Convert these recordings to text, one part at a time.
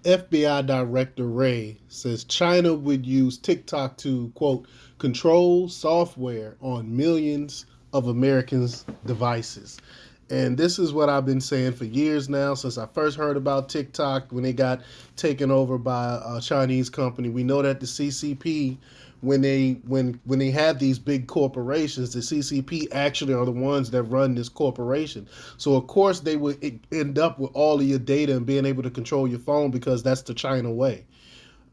FBI Director Wray says China would use TikTok to, quote, control software on millions of Americans' devices. And this is what I've been saying for years now, since I first heard about TikTok when they got taken over by a Chinese company. We know that the CCP, when they have these big corporations, the CCP actually are the ones that run this corporation. So of course they would end up with all of your data and being able to control your phone because that's the China way.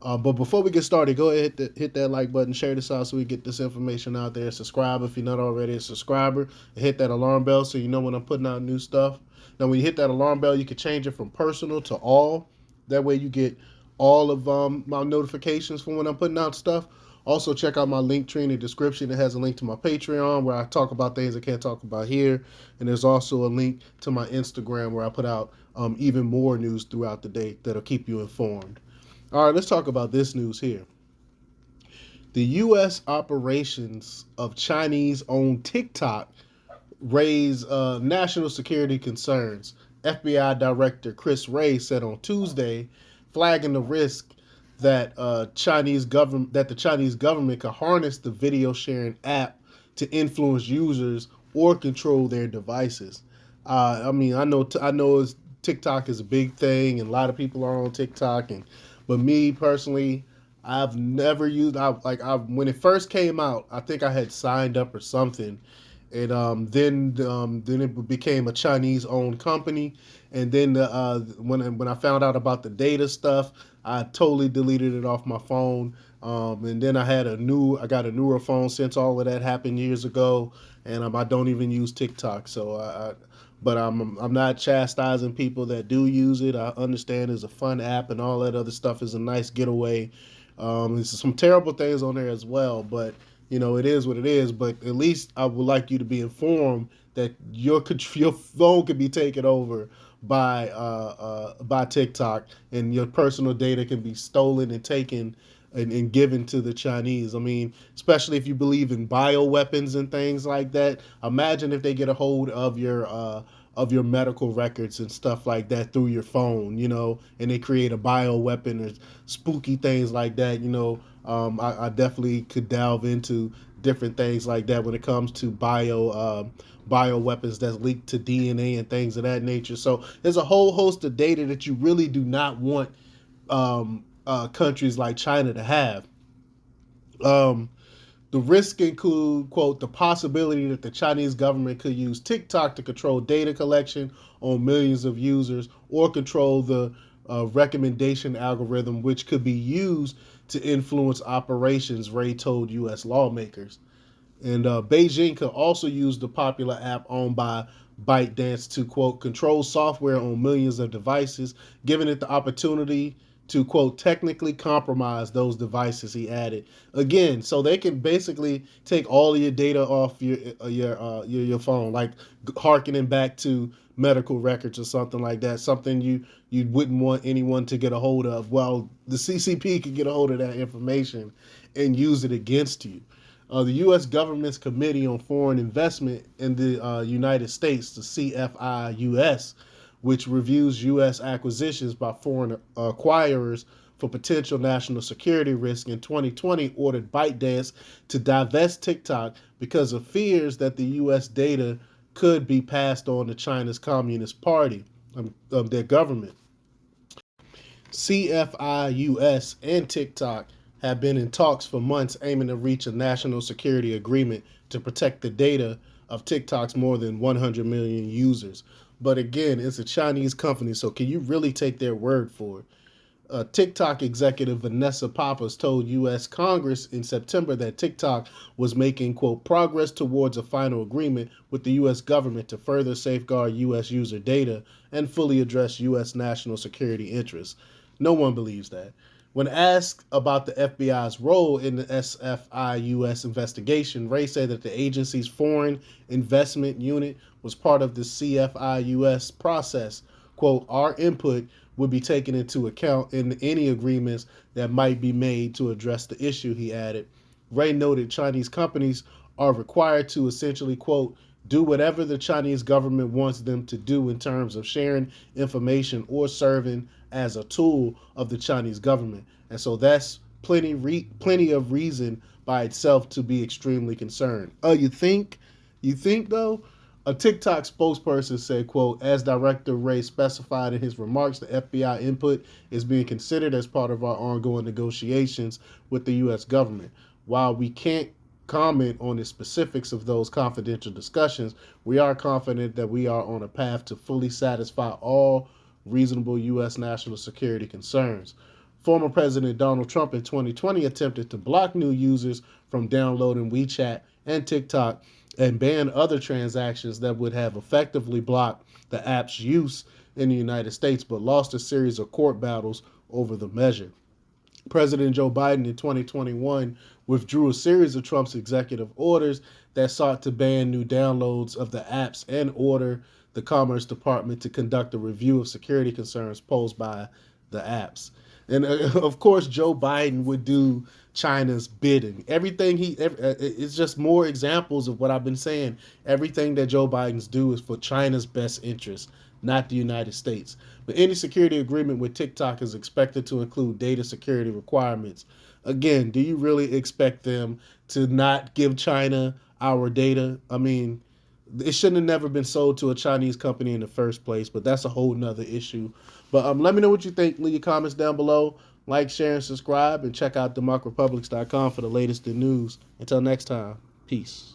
But before we get started, go ahead hit that like button, share this out so we get this information out there. Subscribe if you're not already a subscriber, and hit that alarm bell so you know when I'm putting out new stuff. Now, when you hit that alarm bell, you can change it from personal to all. That way, you get all of my notifications for when I'm putting out stuff. Also, check out my link tree in the description. It has a link to my Patreon where I talk about things I can't talk about here. And there's also a link to my Instagram where I put out even more news throughout the day that'll keep you informed. All right, let's talk about this news here. The U.S. operations of Chinese owned TikTok raise national security concerns. FBI Director Chris Wray said on Tuesday, flagging the risk that the Chinese government could harness the video sharing app to influence users or control their devices. I know TikTok is a big thing, and a lot of people are on TikTok, but me personally, I've never used. When it first came out, I think I had signed up or something, and then it became a Chinese owned company, and then when I found out about the data stuff, I totally deleted it off my phone. And then I got a newer phone since all of that happened years ago, and I don't even use TikTok. But I'm not chastising people that do use it. I understand it's a fun app and all that other stuff is a nice getaway. There's some terrible things on there as well, but it is what it is. But at least I would like you to be informed that your phone could be taken over by TikTok, and your personal data can be stolen and taken and given to the Chinese. I mean, especially if you believe in bioweapons and things like that. Imagine if they get a hold of your medical records and stuff like that through your phone, and they create a bioweapon or spooky things like that. I definitely could delve into different things like that when it comes to bioweapons that's linked to DNA and things of that nature. So there's a whole host of data that you really do not want countries like China to have. Um, the risk include, quote, the possibility that the Chinese government could use TikTok to control data collection on millions of users or control the recommendation algorithm, which could be used to influence operations, Ray told U.S. lawmakers. And Beijing could also use the popular app owned by ByteDance to, quote, control software on millions of devices, giving it the opportunity to, quote, technically compromise those devices, he added. Again, so they can basically take all of your data off your phone, like harkening back to medical records or something like that, something you wouldn't want anyone to get a hold of. Well, the CCP could get a hold of that information and use it against you. The U.S. government's Committee on Foreign Investment in the United States, the CFIUS, which reviews U.S. acquisitions by foreign acquirers for potential national security risk in 2020, ordered ByteDance to divest TikTok because of fears that the U.S. data could be passed on to China's Communist Party, their government. CFIUS and TikTok have been in talks for months aiming to reach a national security agreement to protect the data of TikTok's more than 100 million users. But again, it's a Chinese company, so can you really take their word for it? TikTok executive Vanessa Pappas told U.S. Congress in September that TikTok was making, quote, progress towards a final agreement with the U.S. government to further safeguard U.S. user data and fully address U.S. national security interests. No one believes that. When asked about the FBI's role in the SFIUS investigation, Ray said that the agency's foreign investment unit was part of the CFIUS process. Quote, our input would be taken into account in any agreements that might be made to address the issue, he added. Ray noted Chinese companies are required to essentially, quote, do whatever the Chinese government wants them to do in terms of sharing information or serving as a tool of the Chinese government. And so that's plenty of reason by itself to be extremely concerned. You think though? A TikTok spokesperson said, quote, as Director Wray specified in his remarks, the FBI input is being considered as part of our ongoing negotiations with the U.S. government. While we can't comment on the specifics of those confidential discussions, we are confident that we are on a path to fully satisfy all reasonable U.S. national security concerns. Former President Donald Trump in 2020 attempted to block new users from downloading WeChat and TikTok and ban other transactions that would have effectively blocked the app's use in the United States, but lost a series of court battles over the measure. President Joe Biden in 2021 withdrew a series of Trump's executive orders that sought to ban new downloads of the apps and order the Commerce Department to conduct a review of security concerns posed by the apps. And of course, Joe Biden would do China's bidding. It's just more examples of what I've been saying. Everything that Joe Biden's do is for China's best interest, not the United States. But any security agreement with TikTok is expected to include data security requirements. Again, do you really expect them to not give China our data? I mean, it shouldn't have never been sold to a Chinese company in the first place, but that's a whole nother issue. But let me know what you think. Leave your comments down below. Like, share, and subscribe, and check out democrepublics.com for the latest in news. Until next time, peace.